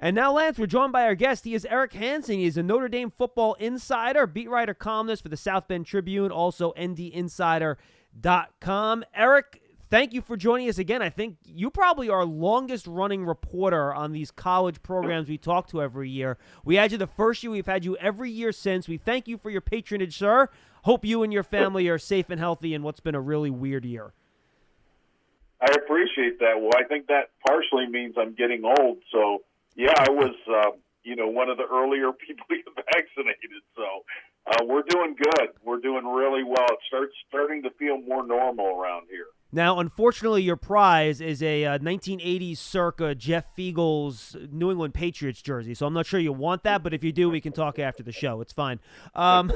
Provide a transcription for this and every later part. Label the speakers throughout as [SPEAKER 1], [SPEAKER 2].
[SPEAKER 1] And now, Lance, we're joined by our guest. He is Eric Hansen. He is a Notre Dame football insider, beat writer, columnist for the South Bend Tribune, also ndinsider.com. Eric, thank you for joining us again. I think you probably are longest-running reporter on these college programs we talk to every year. We had you the first year. We've had you every year since. We thank you for your patronage, sir. Hope you and your family are safe and healthy in what's been a really weird year.
[SPEAKER 2] I appreciate that. Well, I think that partially means I'm getting old, so yeah, I was, one of the earlier people to get vaccinated. So we're doing good. We're doing really well. It starting to feel more normal around here.
[SPEAKER 1] Now, unfortunately, your prize is a 1980s circa Jeff Fiegel's New England Patriots jersey. So I'm not sure you want that, but if you do, we can talk after the show. It's fine. All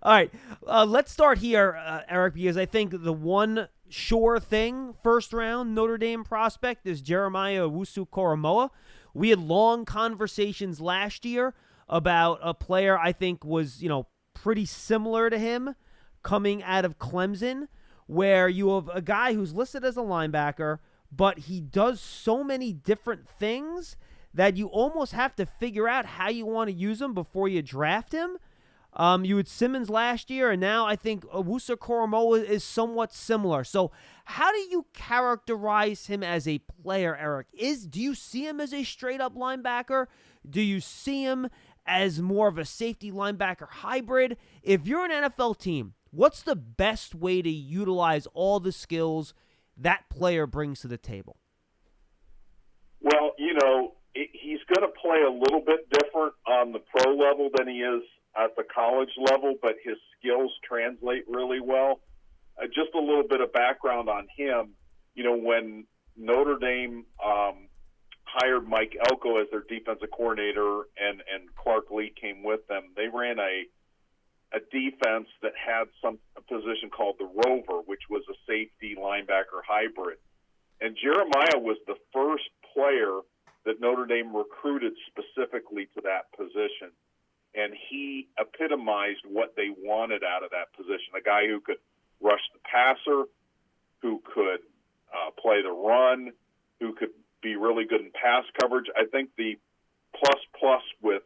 [SPEAKER 1] right, let's start here, Eric, because I think the one sure thing, first round Notre Dame prospect is Jeremiah Owusu-Koramoah. We had long conversations last year about a player I think was, pretty similar to him coming out of Clemson, where you have a guy who's listed as a linebacker, but he does so many different things that you almost have to figure out how you want to use him before you draft him. You had Simmons last year, and now I think Owusu-Koramoah is somewhat similar. So how do you characterize him as a player, Eric? Do you see him as a straight-up linebacker? Do you see him as more of a safety linebacker hybrid? If you're an NFL team, what's the best way to utilize all the skills that player brings to the table?
[SPEAKER 2] Well, he's going to play a little bit different on the pro level than he is at the college level, but his skills translate really well. Just a little bit of background on him. When Notre Dame hired Mike Elko as their defensive coordinator and Clark Lee came with them, they ran a defense that had a position called the Rover, which was a safety linebacker hybrid. And Jeremiah was the first player that Notre Dame recruited specifically to that position. And he epitomized what they wanted out of that position, a guy who could rush the passer, who could play the run, who could be really good in pass coverage. I think the plus with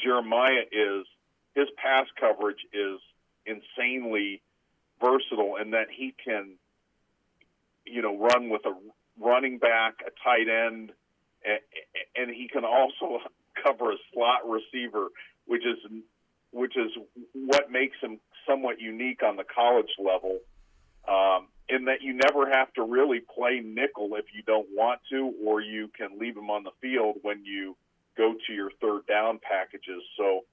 [SPEAKER 2] Jeremiah is his pass coverage is insanely versatile in that he can, run with a running back, a tight end, and he can also cover a slot receiver, which is what makes him somewhat unique on the college level, in that you never have to really play nickel if you don't want to, or you can leave him on the field when you go to your third down packages. So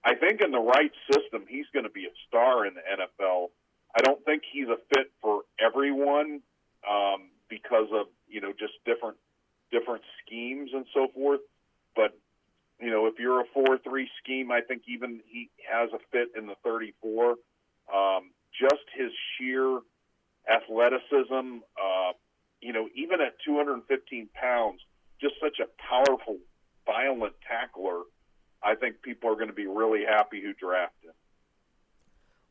[SPEAKER 2] I think in the right system, he's going to be a star in the NFL. I don't think he's a fit for everyone because of, just different schemes and so forth. But, if you're a 4-3 scheme, I think even he has a fit in the 34. Just his sheer athleticism, even at 215 pounds, just such a powerful, violent tackler, I think people are going to be really happy who draft him.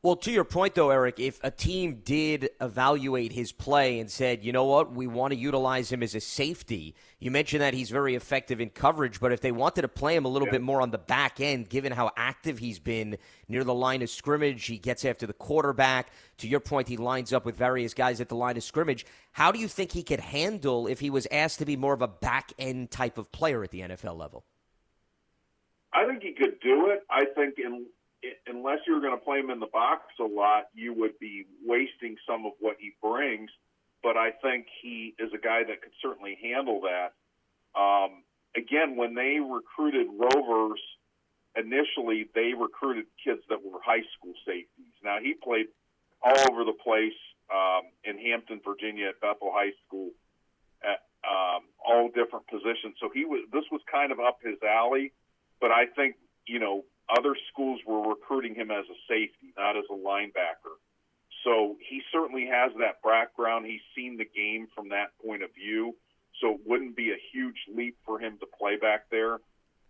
[SPEAKER 3] Well, to your point, though, Eric, if a team did evaluate his play and said, you know what, we want to utilize him as a safety, you mentioned that he's very effective in coverage, but if they wanted to play him a little bit more on the back end, given how active he's been near the line of scrimmage, he gets after the quarterback. To your point, he lines up with various guys at the line of scrimmage. How do you think he could handle if he was asked to be more of a back-end type of player at the NFL level?
[SPEAKER 2] I think he could do it. I think unless you were going to play him in the box a lot, you would be wasting some of what he brings. But I think he is a guy that could certainly handle that. Again, when they recruited Rovers, initially they recruited kids that were high school safeties. Now, he played all over the place in Hampton, Virginia at Bethel High School at all different positions. So this was kind of up his alley. But I think, other schools were recruiting him as a safety, not as a linebacker. So he certainly has that background. He's seen the game from that point of view. So it wouldn't be a huge leap for him to play back there.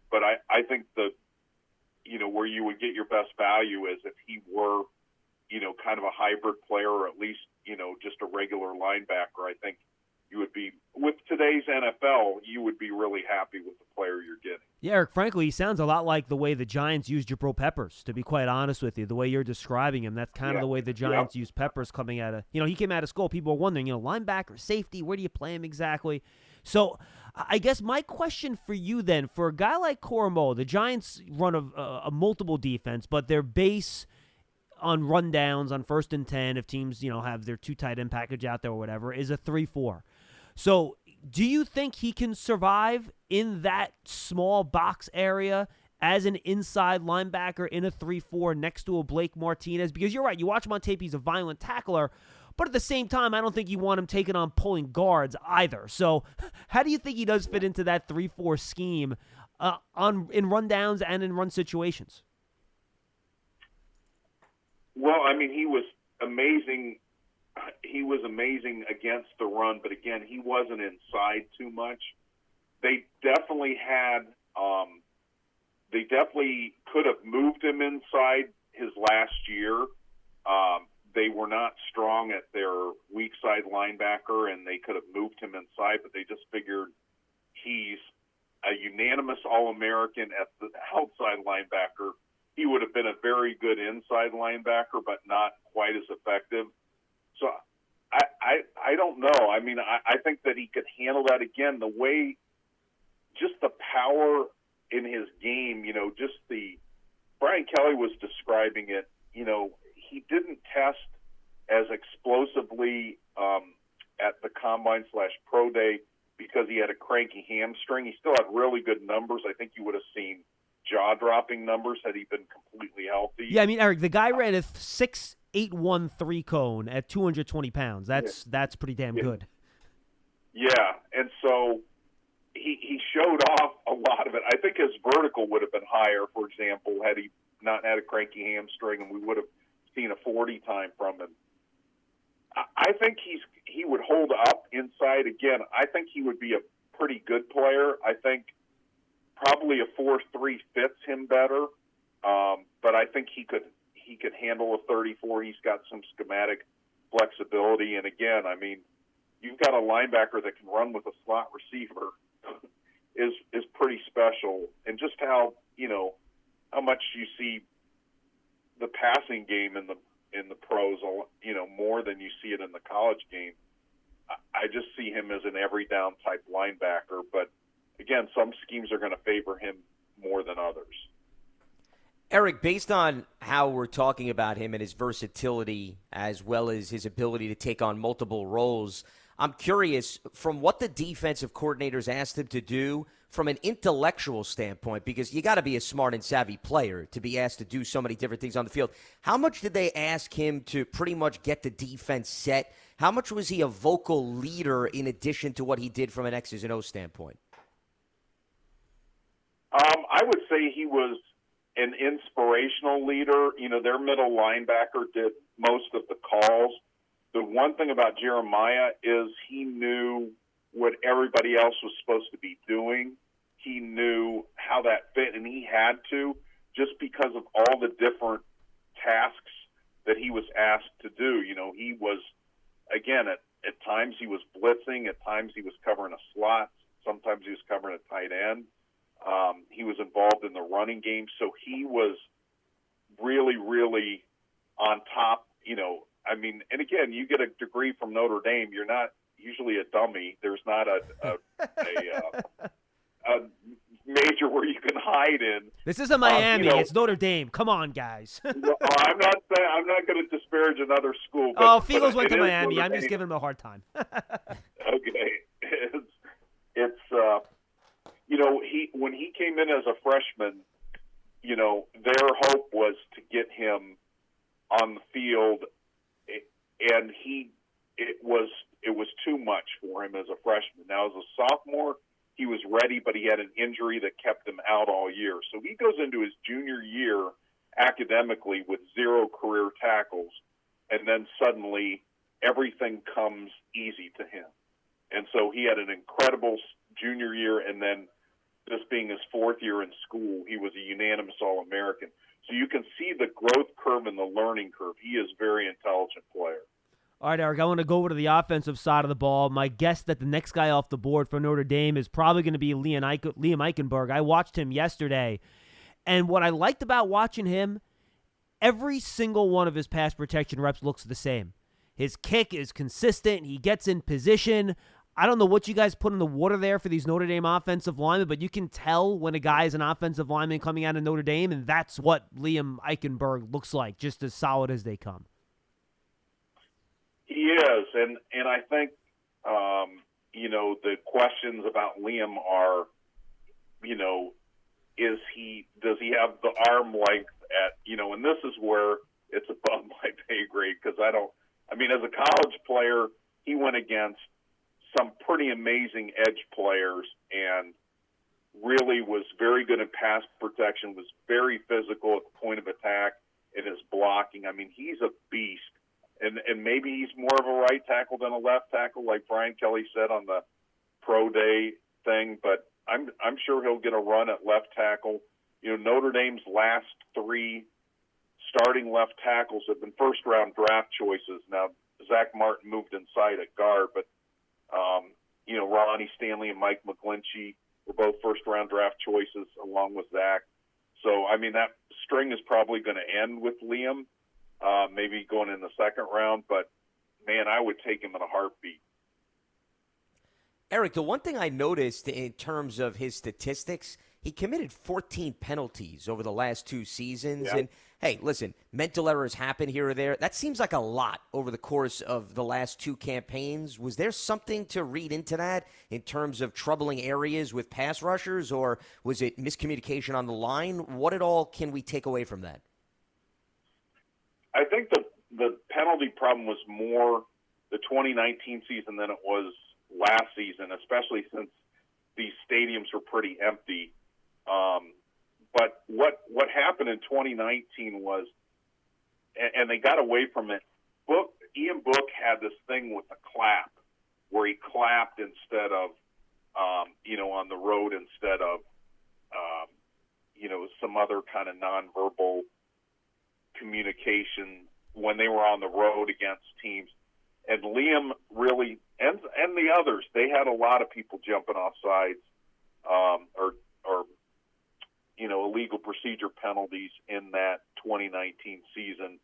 [SPEAKER 2] But I think where you would get your best value is if he were, kind of a hybrid player, or at least, just a regular linebacker. I think you would be with today's NFL. You would be really happy with the player you're getting.
[SPEAKER 1] Yeah, Eric, frankly, he sounds a lot like the way the Giants used Jabril Peppers, to be quite honest with you. The way you're describing him, that's kind of the way the Giants used Peppers coming out of, he came out of school. People were wondering, linebacker, safety, where do you play him exactly? So I guess my question for you then, for a guy like Koramoah, the Giants run a multiple defense, but their base on rundowns, on 1st and 10, if teams, have their 2 tight end package out there or whatever, is a 3-4. So do you think he can survive in that small box area as an inside linebacker in a 3-4 next to a Blake Martinez? Because you're right, you watch him on tape, he's a violent tackler, but at the same time, I don't think you want him taking on pulling guards either. So how do you think he does fit into that 3-4 scheme in rundowns and in run situations?
[SPEAKER 2] Well, I mean, he was amazing. He was amazing against the run, but again, he wasn't inside too much. They definitely could have moved him inside his last year. They were not strong at their weak side linebacker, and they could have moved him inside, but they just figured he's a unanimous All-American at the outside linebacker. He would have been a very good inside linebacker, but not quite as effective. So I don't know. I mean, I think that he could handle that again. The way, just the power in his game, Brian Kelly was describing it, he didn't test as explosively at the combine/pro day because he had a cranky hamstring. He still had really good numbers. I think you would have seen jaw-dropping numbers had he been completely healthy.
[SPEAKER 1] Yeah, I mean, Eric, the guy ran a 6.81 3-cone at 220 pounds. That's pretty damn good.
[SPEAKER 2] Yeah, and so he showed off a lot of it. I think his vertical would have been higher, for example, had he not had a cranky hamstring, and we would have seen a 40 time from him. I think he would hold up inside. Again, I think he would be a pretty good player. I think probably a 4-3 fits him better, but I think he could handle a 34. He's got some schematic flexibility, and again, I mean, you've got a linebacker that can run with a slot receiver is pretty special, and just how much you see the passing game in the pros, more than you see it in the college game. I just see him as an every down type linebacker, but again, some schemes are going to favor him more than others.
[SPEAKER 3] Eric, based on how we're talking about him and his versatility as well as his ability to take on multiple roles, I'm curious from what the defensive coordinators asked him to do from an intellectual standpoint, because you got to be a smart and savvy player to be asked to do so many different things on the field. How much did they ask him to pretty much get the defense set? How much was he a vocal leader in addition to what he did from an X's and O's standpoint?
[SPEAKER 2] I would say he was an inspirational leader. Their middle linebacker did most of the calls. The one thing about Jeremiah is he knew what everybody else was supposed to be doing. He knew how that fit, and he had to, just because of all the different tasks that he was asked to do. He was, again, at times he was blitzing, at times he was covering a slot, sometimes he was covering a tight end. He was involved in the running game, so he was really, really on top. And again, you get a degree from Notre Dame, you're not usually a dummy. There's not a major where you can hide in.
[SPEAKER 1] This isn't Miami. It's Notre Dame. Come on, guys.
[SPEAKER 2] Well, I'm not going to disparage another school.
[SPEAKER 1] But, Fiegels went to Miami. I'm just giving him a hard time.
[SPEAKER 2] Okay, it's when he came in as a freshman, their hope was to get him on the field, and it was too much for him as a freshman. Now, as a sophomore, he was ready, but he had an injury that kept him out all year. So he goes into his junior year academically with 0 career tackles, and then suddenly everything comes easy to him. And so he had an incredible junior year, and then this being his 4th year in school, he was a unanimous All-American. So you can see the growth curve and the learning curve. He is a very intelligent player.
[SPEAKER 1] All right, Eric, I want to go over to the offensive side of the ball. My guess that the next guy off the board for Notre Dame is probably going to be Liam Eichenberg. I watched him yesterday, and what I liked about watching him, every single one of his pass protection reps looks the same. His kick is consistent. He gets in position. I don't know what you guys put in the water there for these Notre Dame offensive linemen, but you can tell when a guy is an offensive lineman coming out of Notre Dame, and that's what Liam Eichenberg looks like, just as solid as they come.
[SPEAKER 2] He is, and I think, the questions about Liam are, does he have the arm length at, and this is where it's above my pay grade because as a college player, he went against some pretty amazing edge players and really was very good at pass protection, was very physical at the point of attack in his blocking. I mean, he's a beast. And maybe he's more of a right tackle than a left tackle, like Brian Kelly said on the pro day thing. But I'm sure he'll get a run at left tackle. Notre Dame's last 3 starting left tackles have been first-round draft choices. Now, Zach Martin moved inside at guard, but Ronnie Stanley and Mike McGlinchey were both first-round draft choices along with Zach. So, that string is probably going to end with Liam. Maybe going in the second round, but, man, I would take him in a heartbeat.
[SPEAKER 3] Eric, the one thing I noticed in terms of his statistics, he committed 14 penalties over the last 2 seasons.
[SPEAKER 2] Yeah.
[SPEAKER 3] And, hey, listen, mental errors happen here or there. That seems like a lot over the course of the last 2 campaigns. Was there something to read into that in terms of troubling areas with pass rushers, or was it miscommunication on the line? What at all can we take away from that?
[SPEAKER 2] I think the penalty problem was more the 2019 season than it was last season, especially since these stadiums were pretty empty. But what happened in 2019 was, and they got away from it. Ian Book had this thing with the clap, where he clapped instead of, on the road instead of, some other kind of nonverbal communication when they were on the road against teams. And Liam really, and the others, they had a lot of people jumping off sides or illegal procedure penalties in that 2019 season.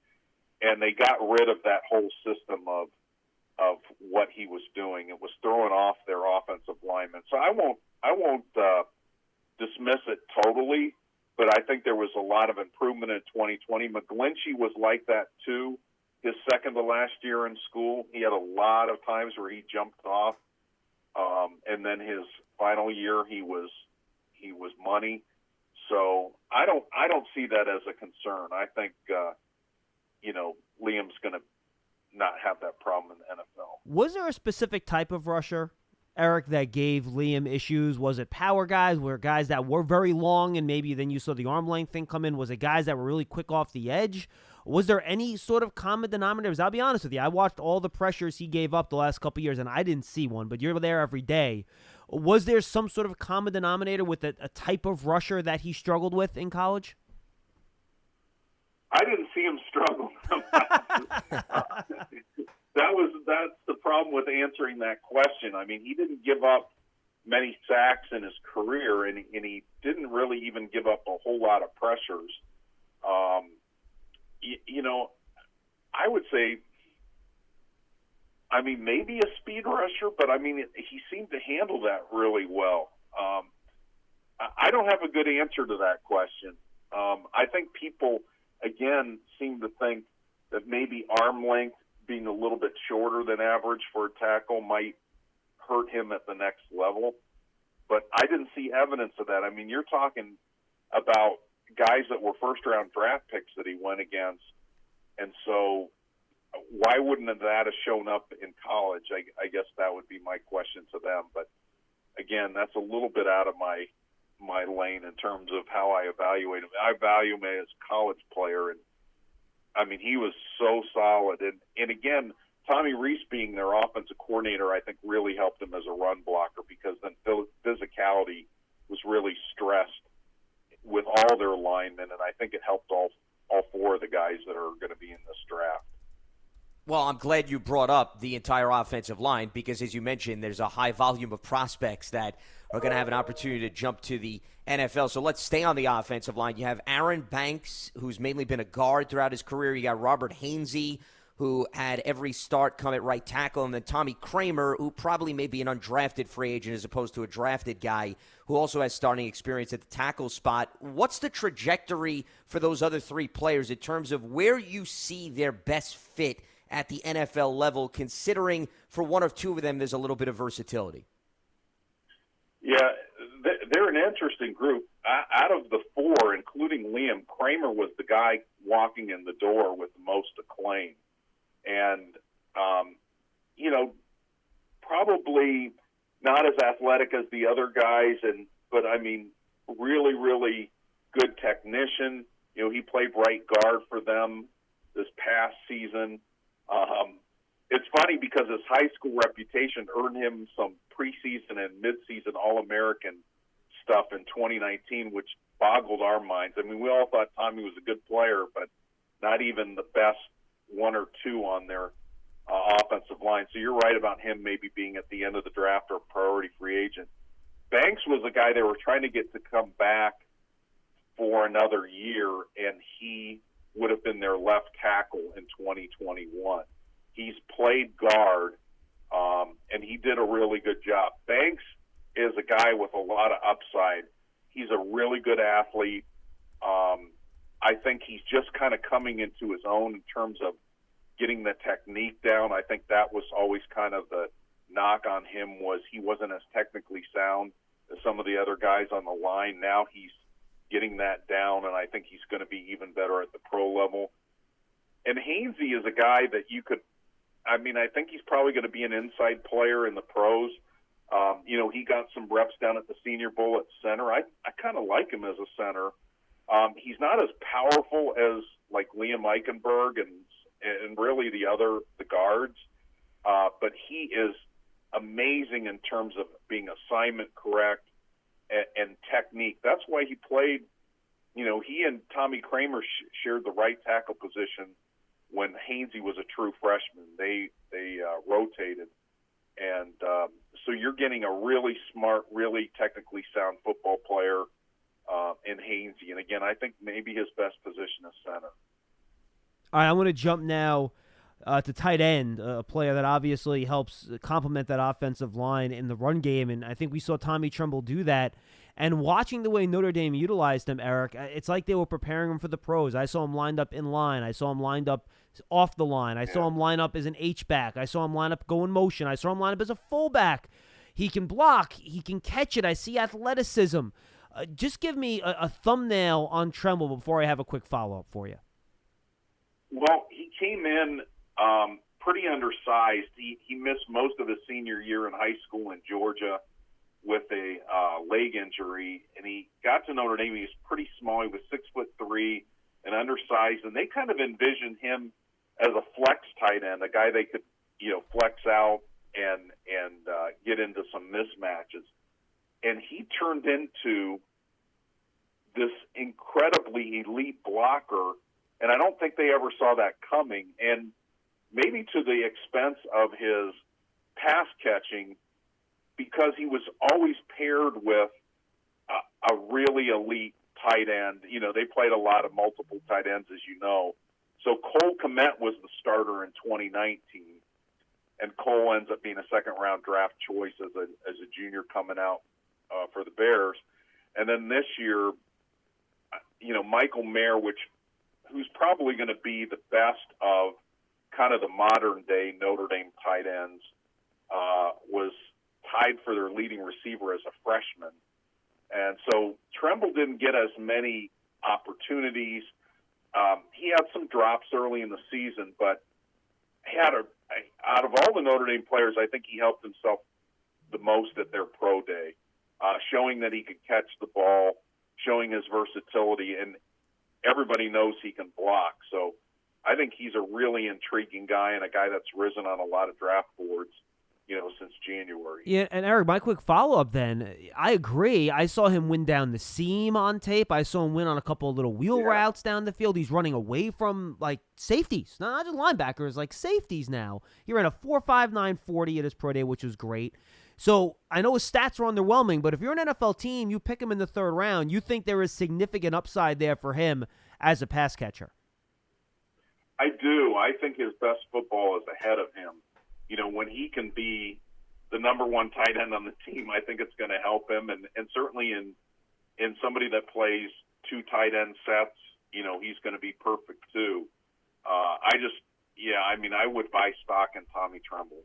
[SPEAKER 2] And they got rid of that whole system of what he was doing. It was throwing off their offensive linemen. So I won't dismiss it totally, but I think there was a lot of improvement in 2020. McGlinchey was like that too. His second to last year in school, he had a lot of times where he jumped off, and then his final year he was money. So I don't see that as a concern. I think Liam's going to not have that problem in the NFL.
[SPEAKER 1] Was there a specific type of rusher, Eric, that gave Liam issues? Was it power guys? Were guys that were very long and maybe then you saw the arm length thing come in? Was it guys that were really quick off the edge? Was there any sort of common denominators? I'll be honest with you. I watched all the pressures he gave up the last couple of years, and I didn't see one, but you're there every day. Was there some sort of common denominator with a type of rusher that he struggled with in college?
[SPEAKER 2] I didn't see him struggle. That's the problem with answering that question. I mean, he didn't give up many sacks in his career, and he didn't really even give up a whole lot of pressures. I would say, maybe a speed rusher, but he seemed to handle that really well. I don't have a good answer to that question. I think people, again, seem to think that maybe arm length being a little bit shorter than average for a tackle might hurt him at the next level. But I didn't see evidence of that. You're talking about guys that were first-round draft picks that he went against. And so why wouldn't that have shown up in college? I guess that would be my question to them. But, again, that's a little bit out of my lane in terms of how I evaluate him. I value him as a college player, and he was so solid. And again, Tommy Rees being their offensive coordinator, I think really helped him as a run blocker because then physicality was really stressed with all their linemen, and I think it helped all 4 of the guys that are going to be in this draft.
[SPEAKER 3] Well, I'm glad you brought up the entire offensive line because, as you mentioned, there's a high volume of prospects that are going to have an opportunity to jump to the NFL. So let's stay on the offensive line. You have Aaron Banks, who's mainly been a guard throughout his career. You got Robert Hainsey, who had every start come at right tackle, and then Tommy Kramer, who probably may be an undrafted free agent as opposed to a drafted guy who also has starting experience at the tackle spot. What's the trajectory for those other three players in terms of where you see their best fit at the NFL level, considering for one or two of them there's a little bit of versatility?
[SPEAKER 2] Yeah, they're an interesting group. Out of the four, including Liam, Kramer was the guy walking in the door with the most acclaim. And, probably not as athletic as the other guys, but really, really good technician. He played right guard for them this past season. It's funny because his high school reputation earned him some preseason and midseason All-American stuff in 2019, which boggled our minds. We all thought Tommy was a good player, but not even the best one or two on their offensive line. So you're right about him maybe being at the end of the draft or priority free agent. Banks was a guy they were trying to get to come back for another year, and he would have been their left tackle in 2021. He's played guard, and he did a really good job. Banks is a guy with a lot of upside. He's a really good athlete. I think he's just kind of coming into his own in terms of getting the technique down. I think that was always kind of the knock on him, was he wasn't as technically sound as some of the other guys on the line. Now he's getting that down, and I think he's going to be even better at the pro level. And Hainsey is a guy that you could, I think he's probably going to be an inside player in the pros. He got some reps down at the Senior Bowl at center. I kind of like him as a center. He's not as powerful as like Liam Eichenberg and really the guards, but he is amazing in terms of being assignment correct and technique. That's why he played. He and Tommy Kramer shared the right tackle position when Hainsey was a true freshman. They rotated, and so you're getting a really smart, really technically sound football player in Hainsey. And again, I think maybe his best position is center.
[SPEAKER 1] All right, I want to jump now to tight end, a player that obviously helps complement that offensive line in the run game, and I think we saw Tommy Tremble do that. And watching the way Notre Dame utilized him, Eric, it's like they were preparing him for the pros. I saw him lined up in line. I saw him lined up off the line. I saw him line up as an H-back. I saw him line up go in motion. I saw him line up as a fullback. He can block. He can catch it. I see athleticism. Just give me a thumbnail on Tremble before I have a quick follow-up for you.
[SPEAKER 2] Well, he came in pretty undersized. He missed most of his senior year in high school in Georgia with a leg injury, and he got to Notre Dame. He was pretty small. He was 6'3" and undersized, and they kind of envisioned him as a flex tight end, a guy they could flex out and get into some mismatches. And he turned into this incredibly elite blocker, and I don't think they ever saw that coming. And maybe to the expense of his pass catching, because he was always paired with a really elite tight end. They played a lot of multiple tight ends, as you know. So Cole Kmet was the starter in 2019, and Cole ends up being a second-round draft choice as a junior coming out for the Bears. And then this year, Michael Mayer, who's probably going to be the best of kind of the modern-day Notre Dame tight ends, was tied for their leading receiver as a freshman. And so Tremble didn't get as many opportunities. He had some drops early in the season, but out of all the Notre Dame players, I think he helped himself the most at their pro day, showing that he could catch the ball, showing his versatility, and everybody knows he can block. So I think he's a really intriguing guy and a guy that's risen on a lot of draft boards. since January.
[SPEAKER 1] Yeah, and Eric, my quick follow-up then, I agree. I saw him win down the seam on tape. I saw him win on a couple of little wheel routes down the field. He's running away from, safeties, not just linebackers, safeties now. He ran a 4.59 40 at his pro day, which was great. So I know his stats are underwhelming, but if you're an NFL team, you pick him in the third round, you think there is significant upside there for him as a pass catcher.
[SPEAKER 2] I do. I think his best football is ahead of him. When he can be the number one tight end on the team, I think it's going to help him. And certainly in somebody that plays two tight end sets, he's going to be perfect too. I would buy stock in Tommy Tremble.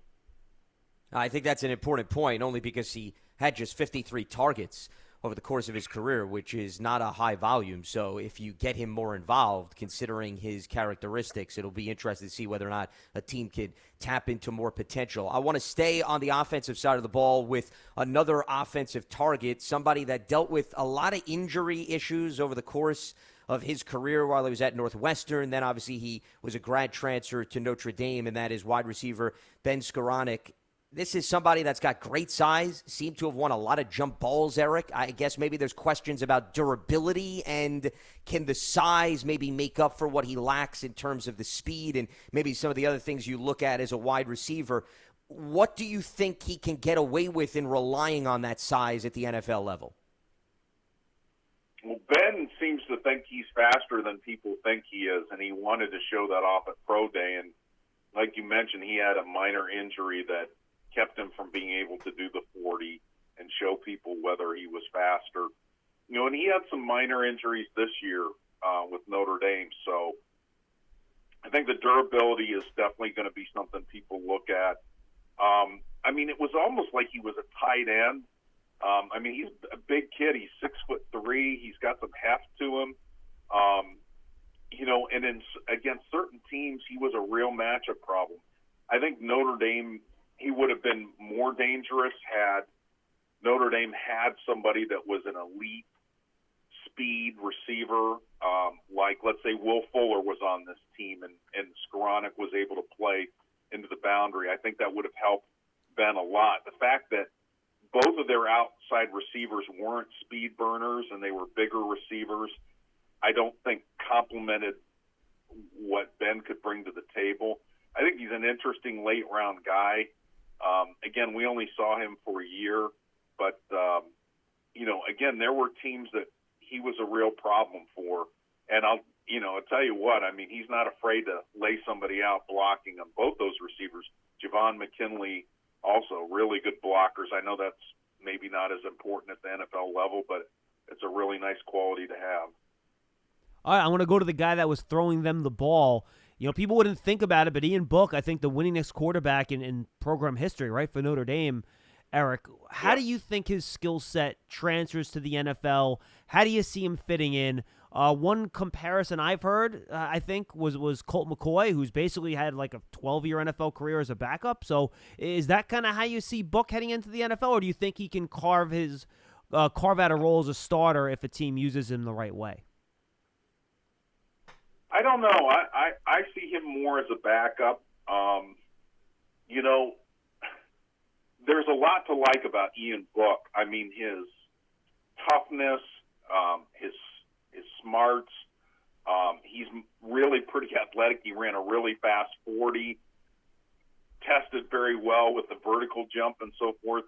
[SPEAKER 3] I think that's an important point, only because he had just 53 targets over the course of his career, which is not a high volume. So if you get him more involved, considering his characteristics, it'll be interesting to see whether or not a team could tap into more potential. I want to stay on the offensive side of the ball with another offensive target, somebody that dealt with a lot of injury issues over the course of his career while he was at Northwestern. Then obviously he was a grad transfer to Notre Dame, and that is wide receiver Ben Skowronek. This is somebody that's got great size, seemed to have won a lot of jump balls, Eric. I guess maybe there's questions about durability, and can the size maybe make up for what he lacks in terms of the speed and maybe some of the other things you look at as a wide receiver. What do you think he can get away with in relying on that size at the NFL level?
[SPEAKER 2] Well, Ben seems to think he's faster than people think he is, and he wanted to show that off at Pro Day. And like you mentioned, he had a minor injury that kept him from being able to do the 40 and show people whether he was faster. And he had some minor injuries this year with Notre Dame. So I think the durability is definitely going to be something people look at. It was almost like he was a tight end. He's a big kid. He's 6'3". He's got some heft to him. And against certain teams, he was a real matchup problem. I think Notre Dame, he would have been more dangerous had Notre Dame had somebody that was an elite speed receiver, like, let's say, Will Fuller was on this team and Skowronek was able to play into the boundary. I think that would have helped Ben a lot. The fact that both of their outside receivers weren't speed burners and they were bigger receivers, I don't think complemented what Ben could bring to the table. I think he's an interesting late-round guy. Again, we only saw him for a year, but, again, there were teams that he was a real problem for. And I'll tell you what, he's not afraid to lay somebody out blocking him. Both those receivers, Javon McKinley, also really good blockers. I know that's maybe not as important at the NFL level, but it's a really nice quality to have.
[SPEAKER 1] All right, I want to go to the guy that was throwing them the ball. People wouldn't think about it, but Ian Book, I think the winningest quarterback in program history, right, for Notre Dame. Eric, how do you think his skill set transfers to the NFL? How do you see him fitting in? One comparison I've heard, I think, was Colt McCoy, who's basically had like a 12-year NFL career as a backup. So is that kind of how you see Book heading into the NFL, or do you think he can carve out a role as a starter if a team uses him the right way?
[SPEAKER 2] I don't know. I see him more as a backup. There's a lot to like about Ian Book. His toughness, his smarts. He's really pretty athletic. He ran a really fast 40, tested very well with the vertical jump and so forth.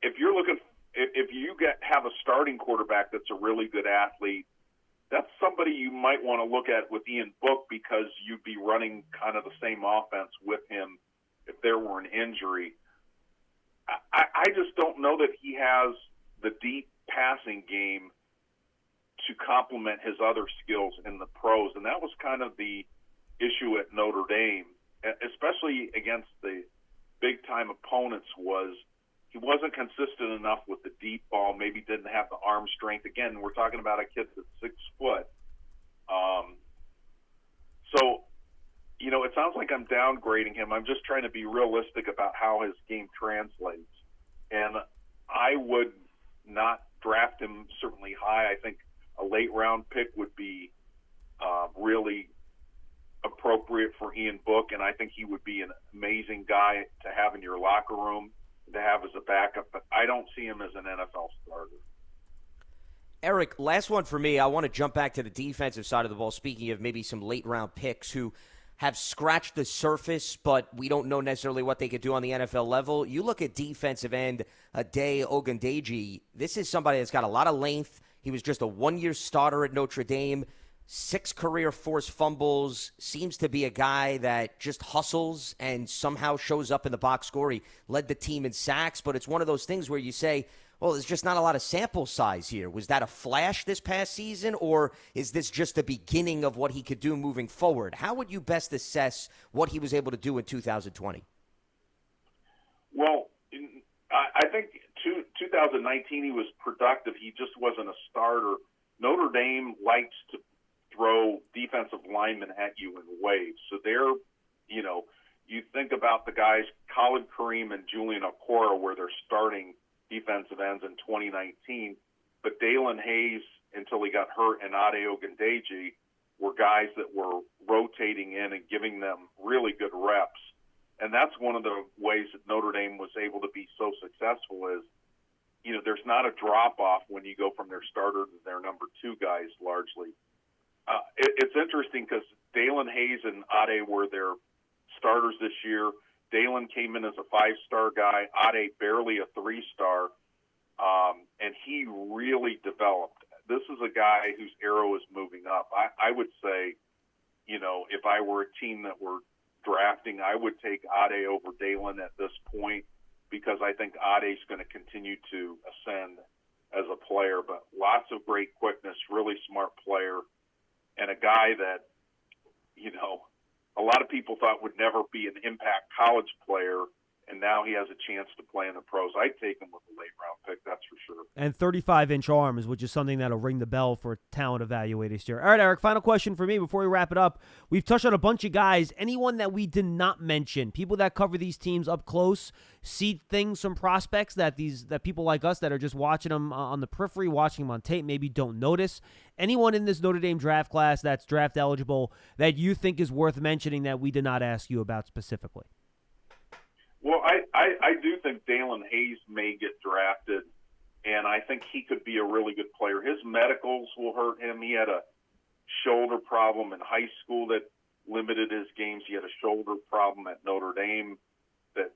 [SPEAKER 2] If you have a starting quarterback that's a really good athlete, that's somebody you might want to look at with Ian Book, because you'd be running kind of the same offense with him if there were an injury. I just don't know that he has the deep passing game to complement his other skills in the pros, and that was kind of the issue at Notre Dame, especially against the big-time opponents, was he wasn't consistent enough with the deep ball, maybe didn't have the arm strength. Again, we're talking about a kid that's 6 foot. It sounds like I'm downgrading him. I'm just trying to be realistic about how his game translates. And I would not draft him certainly high. I think a late-round pick would be really appropriate for Ian Book, and I think he would be an amazing guy to have in your locker room, to have as a backup, but I don't see him as an NFL starter.
[SPEAKER 3] Eric, last one for me. I want to jump back to the defensive side of the ball, speaking of maybe some late-round picks who have scratched the surface, but we don't know necessarily what they could do on the NFL level. You look at defensive end ND O-linemen. This is somebody that's got a lot of length. He was just a one-year starter at Notre Dame. 6 career forced fumbles, seems to be a guy that just hustles and somehow shows up in the box score. He led the team in sacks, but it's one of those things where you say, well, there's just not a lot of sample size here. Was that a flash this past season, or is this just the beginning of what he could do moving forward? How would you best assess what he was able to do in 2020?
[SPEAKER 2] Well, I think 2019 he was productive. He just wasn't a starter. Notre Dame likes to throw defensive linemen at you in waves. So they're, you think about the guys, Khalid Kareem and Julian Okora, where they're starting defensive ends in 2019. But Dalen Hayes, until he got hurt, and Ade Ogundeji were guys that were rotating in and giving them really good reps. And that's one of the ways that Notre Dame was able to be so successful is, there's not a drop-off when you go from their starter to their number 2 guys largely. It's interesting because Dalen Hayes and Ade were their starters this year. Dalen came in as a 5-star guy, Ade barely a 3-star, and he really developed. This is a guy whose arrow is moving up. I would say, if I were a team that were drafting, I would take Ade over Dalen at this point because I think Ade's going to continue to ascend as a player, but lots of great quickness, really smart player, and a guy that, a lot of people thought would never be an impact college player, and now he has a chance to play in the pros. I'd take him with a late-round pick, that's for sure.
[SPEAKER 1] And 35-inch arms, which is something that'll ring the bell for talent evaluators here. All right, Eric, final question for me before we wrap it up. We've touched on a bunch of guys. Anyone that we did not mention, people that cover these teams up close, see things, some prospects that people like us that are just watching them on the periphery, watching them on tape, maybe don't notice. Anyone in this Notre Dame draft class that's draft eligible that you think is worth mentioning that we did not ask you about specifically?
[SPEAKER 2] Well, I do think Dalen Hayes may get drafted, and I think he could be a really good player. His medicals will hurt him. He had a shoulder problem in high school that limited his games. He had a shoulder problem at Notre Dame that,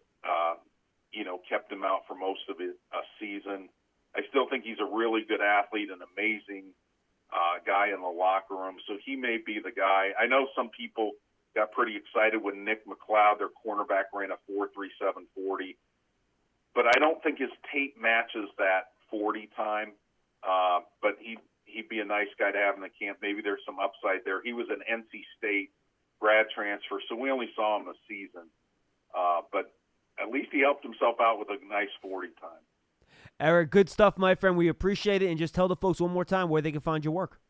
[SPEAKER 2] kept him out for most of his season. I still think he's a really good athlete, an amazing guy in the locker room. So he may be the guy. I know some people got pretty excited when Nick McLeod, their cornerback, ran a 4.37 40. But I don't think his tape matches that 40 time. But he'd be a nice guy to have in the camp. Maybe there's some upside there. He was an NC State grad transfer, so we only saw him a season. But at least he helped himself out with a nice 40 time.
[SPEAKER 1] Eric, good stuff, my friend. We appreciate it. And just tell the folks one more time where they can find your work.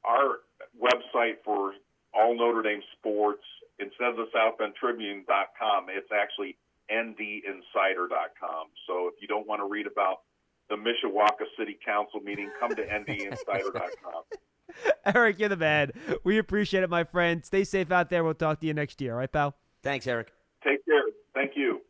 [SPEAKER 2] Our website for all Notre Dame sports, instead of the South Bend Tribune.com, it's actually ndinsider.com. So if you don't want to read about the Mishawaka City Council meeting, come to ndinsider.com.
[SPEAKER 1] Eric, you're the man. We appreciate it, my friend. Stay safe out there. We'll talk to you next year. All right, pal?
[SPEAKER 3] Thanks, Eric.
[SPEAKER 2] Take care. Thank you.